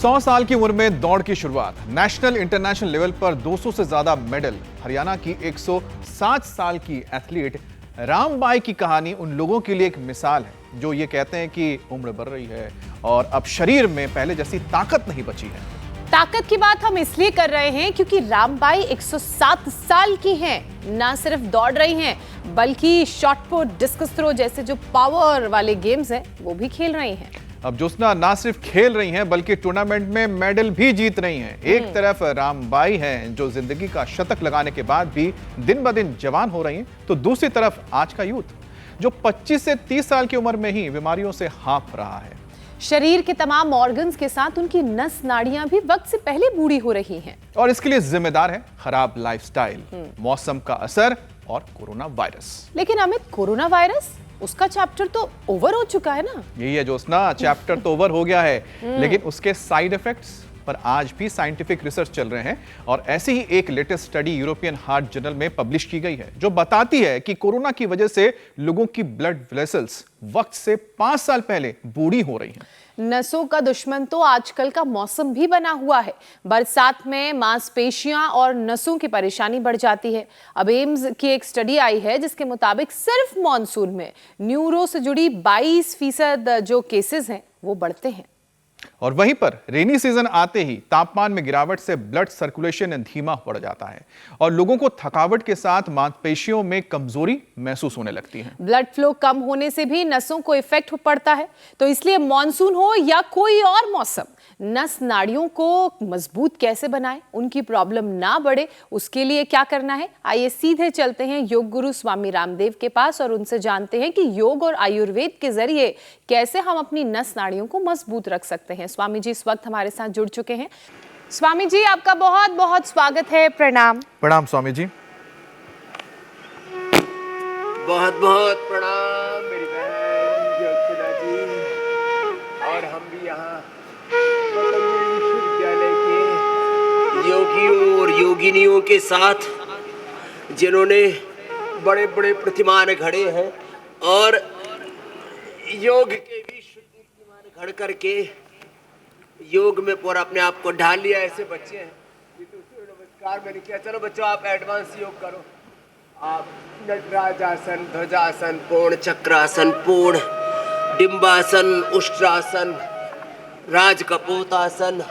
100 साल की उम्र में दौड़ की शुरुआत, नेशनल इंटरनेशनल लेवल पर 200 से ज्यादा मेडल। हरियाणा की 107 साल की एथलीट रामबाई की कहानी उन लोगों के लिए एक मिसाल है जो ये कहते हैं कि उम्र बढ़ रही है और अब शरीर में पहले जैसी ताकत नहीं बची है। ताकत की बात हम इसलिए कर रहे हैं क्योंकि रामबाई 107 साल की हैं। ना सिर्फ दौड़ रही हैं बल्कि शॉटपुट, डिस्कस थ्रो जैसे जो पावर वाले गेम्स हैं वो भी खेल रही हैं। अब ज्योत्सना ना सिर्फ खेल रही हैं बल्कि टूर्नामेंट में मेडल भी जीत रही हैं। एक तरफ रामबाई हैं जो जिंदगी का शतक लगाने के बाद भी दिन ब दिन जवान हो रही हैं, तो दूसरी तरफ आज का यूथ जो 25 से 30 साल की उम्र में ही बीमारियों से हाँफ रहा है। शरीर के तमाम ऑर्गन्स के साथ उनकी नस नाड़ियां भी वक्त से पहले बूढ़ी हो रही हैं। और इसके लिए जिम्मेदार है खराब लाइफस्टाइल, मौसम का असर और कोरोना वायरस। लेकिन अमित, कोरोना वायरस, उसका चैप्टर तो ओवर हो चुका है ना? यही है ज्योत्सना, चैप्टर तो ओवर हो गया है, लेकिन उसके साइड इफेक्ट्स पर आज भी साइंटिफिक रिसर्च चल रहे हैं। और ऐसी ही एक latest study European heart journal में पब्लिश की गई है जो बताती है कि कोरोना की वजह से लोगों की ब्लड वेसल्स वक्त से 5 साल पहले बूढ़ी हो रही हैं। नसों का दुश्मन तो आजकल का मौसम भी बना हुआ है। बरसात में मांसपेशियां और नसों की परेशानी बढ़ जाती है। अब एम्स की एक स्टडी आई है जिसके मुताबिक सिर्फ मॉनसून में न्यूरो से जुड़ी 22% जो केसेस हैं वो बढ़ते हैं। और वहीं पर रेनी सीजन आते ही तापमान में गिरावट से ब्लड सर्कुलेशन धीमा पड़ जाता है और लोगों को थकावट के साथ मांसपेशियों में कमजोरी महसूस होने लगती है। ब्लड फ्लो कम होने से भी नसों को इफेक्ट पड़ता है। तो इसलिए मॉनसून हो या कोई और मौसम, नस नाड़ियों को मजबूत कैसे बनाएं, उनकी प्रॉब्लम ना बढ़े, उसके लिए क्या करना है? आइए सीधे चलते हैं योग गुरु स्वामी रामदेव के पास और उनसे जानते हैं कि योग और आयुर्वेद के जरिए कैसे हम अपनी नस नाड़ियों को मजबूत रख सकते हैं। स्वामी जी इस वक्त हमारे साथ जुड़ चुके हैं। स्वामी जी, आपका बहुत बहुत स्वागत है। प्रणाम। प्रणाम स्वामी जी। बहुत बहुत प्रणाम मेरी बहन ज्योत्सना जी। और हम भी यहाँ विश्वविद्यालय के योगियों और योगिनियों के साथ जिन्होंने बड़े बड़े प्रतिमान घड़े हैं और योग के भी शुद्ध प्रतिमान घड़ करके योग में पूरा अपने आप को ढाल लिया। ऐसे बच्चे हैं। तो सूर्य नमस्कार मैंने किया, चलो बच्चों आप एडवांस योग करो। आप नटराजासन, ध्वजासन, पूर्ण चक्रासन, पूर्ण डिम्बासन, उष्ट्रासन, राजकपोतासन,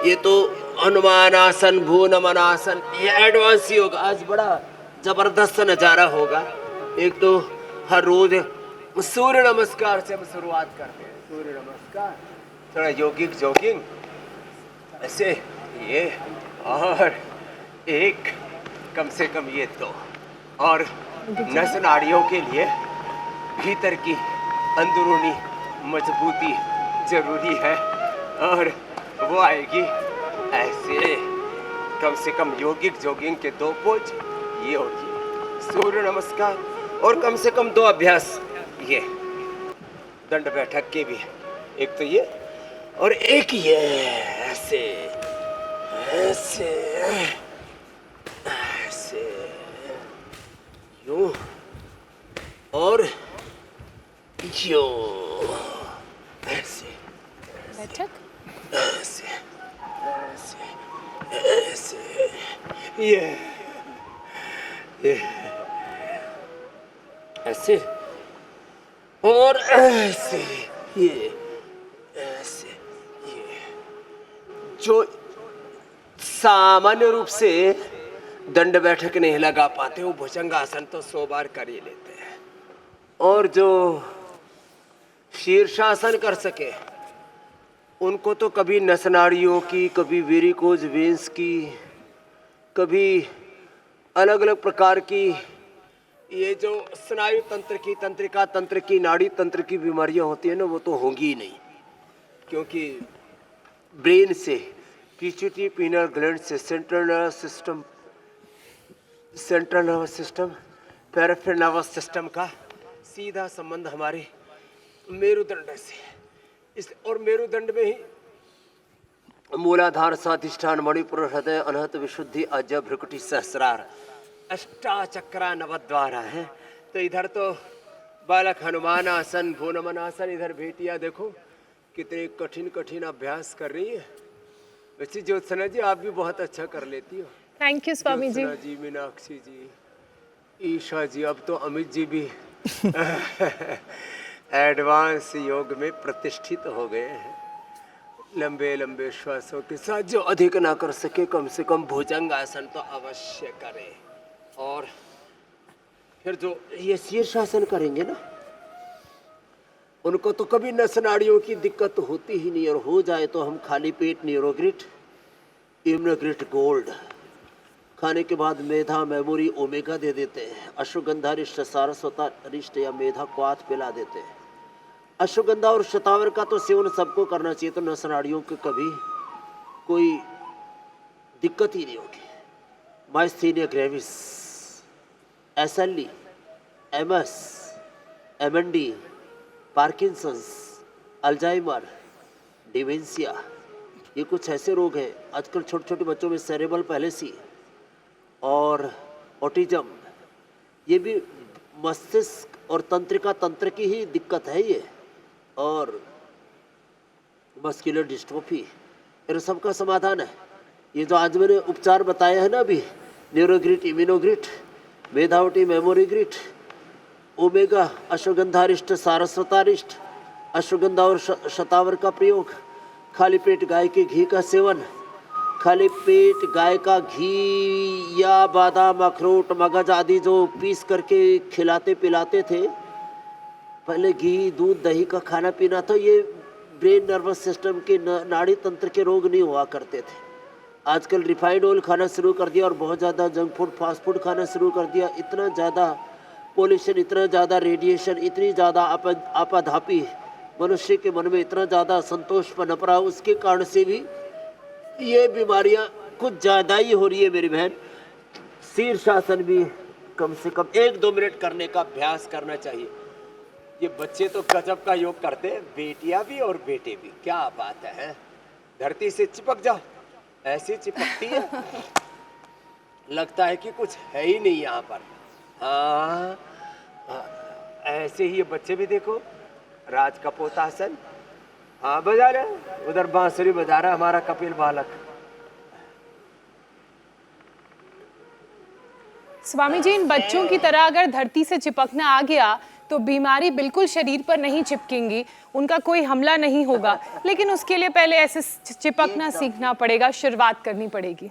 ये तो हनुमानासन, भूनमनासन, ये एडवांस योग। आज बड़ा जबरदस्त नज़ारा होगा। एक तो हर रोज सूर्य नमस्कार से हम शुरुआत करते हैं। सूर्य नमस्कार, थोड़ा योगिक जॉगिंग ऐसे, ये और एक कम से कम ये दो। और नस नाड़ियों के लिए भीतर की अंदरूनी मजबूती जरूरी है और वो आएगी ऐसे। कम से कम योगिक जॉगिंग के 2 पोज ये होगी, सूर्य नमस्कार और कम से कम 2 अभ्यास ये दंड बैठक के भी। एक तो ये और एक ये ऐसे ऐसे ऐसे यूं और यूं ऐसे बैठक ऐसे ऐसे ऐसे ये ऐसे और ऐसे ये ऐसे ये। जो सामान्य रूप से दंड बैठक नहीं लगा पाते वो भुजंगासन तो 100 बार कर ही लेते हैं। और जो शीर्षासन कर सके उनको तो कभी नस नाड़ियों की, कभी वेरिकोज वेन्स की, कभी अलग अलग प्रकार की ये जो स्नायु तंत्र की, तंत्रिका तंत्र की, नाड़ी तंत्र की बीमारियां होती है ना, वो तो होंगी ही नहीं। क्योंकि ब्रेन से, पीट्यूटरी पीनल ग्लैंड से, central nervous system, peripheral nervous system का सीधा संबंध हमारे मेरुदंड से। इस और मेरुदंड में ही मूलाधार, स्वाधिष्ठान, मणिपुर, हृदय, अनहत, विशुद्धि, अजय, भ्रुकुटी, सहस्रार, अष्टाचक्रा नवद्वारा है। तो इधर तो बालक हनुमान आसन, भूनमन आसन, इधर बेटियां देखो कितने कठिन कठिन अभ्यास कर रही है। वैसे ज्योत्सना जी आप भी बहुत अच्छा कर लेती हो। Thank you Swami ji. ज्योत्सना जी, मीनाक्षी जी, ईशा जी, अब तो अमित जी भी एडवांस योग में प्रतिष्ठित हो गए हैं। लंबे लंबे श्वासों के साथ जो अधिक ना कर सके कम से कम भुजंग आसन तो अवश्य करें। और फिर जो ये शीर्षासन करेंगे ना, उनको तो कभी नस नाड़ियों की दिक्कत होती ही नहीं, और हो जाए तो हम खाली पेट न्यूरोग्रिट, इम्यूनोग्रिट गोल्ड खाने के बाद मेधा, मेमोरी, ओमेगा दे देते हैं। अश्वगंधा रिष्ट, सारस्वता रिष्ट या मेधा क्वाथ पिला देते हैं। अश्वगंधा और शतावर का तो सेवन सबको करना चाहिए, तो नस नाड़ियों की कभी कोई दिक्कत ही नहीं होगी। Myasthenia gravis, SLE, MS, MND, Parkinson's, Alzheimer, dementia, ये कुछ ऐसे रोग हैं आजकल छोटे छोटे बच्चों में, सेरेब्रल पैलेसी और ऑटिज्म, ये भी मस्तिष्क और तंत्रिका तंत्र की ही दिक्कत है ये, और मस्कुलर डिस्ट्रोफी, इन सब का समाधान है। ये जो आज मैंने उपचार बताए हैं ना अभी, न्यूरोग्रिट, इम्यूनोग्रिट, मेधावटी, मेमोरीग्रिट, ओमेगा, अश्वगंधारिष्ट, सारस्वतारिष्ट, अश्वगंधा और शतावर का प्रयोग, खाली पेट गाय के घी का सेवन, खाली पेट गाय का घी या बादाम, अखरोट, मगज आदि जो पीस करके खिलाते पिलाते थे, पहले घी, दूध, दही का खाना पीना, तो ये ब्रेन नर्वस सिस्टम के नाड़ी तंत्र के रोग नहीं हुआ करते थे। आजकल रिफाइंड ऑयल खाना शुरू कर दिया और बहुत ज़्यादा जंक फूड, फास्ट फूड खाना शुरू कर दिया। इतना ज़्यादा पोल्यूशन, इतना ज़्यादा रेडिएशन, इतनी ज़्यादा आपाधापी, मनुष्य के मन में इतना ज़्यादा संतोष पनपरा, उसके कारण से भी ये बीमारियां कुछ ज़्यादा ही हो रही है मेरी बहन। शीर्षासन भी कम से कम 1-2 मिनट करने का अभ्यास करना चाहिए। ये बच्चे तो गजब का योग करते हैं, बेटियां भी और बेटे भी, क्या बात है। धरती से चिपक जाओ, ऐसी चिपकती है लगता है कि कुछ है ही नहीं यहाँ पर। हाँ, ऐसे ही ये बच्चे भी देखो, राज कपोतासन, हाँ बजा रहे, उधर बांसुरी बजा रहा हमारा कपिल बालक। स्वामी जी, इन बच्चों की तरह अगर धरती से चिपकना आ गया तो बीमारी बिल्कुल शरीर पर नहीं चिपकेंगी, उनका कोई हमला नहीं होगा, लेकिन उसके लिए पहले ऐसे चिपकना सीखना पड़ेगा, शुरुआत करनी पड़ेगी।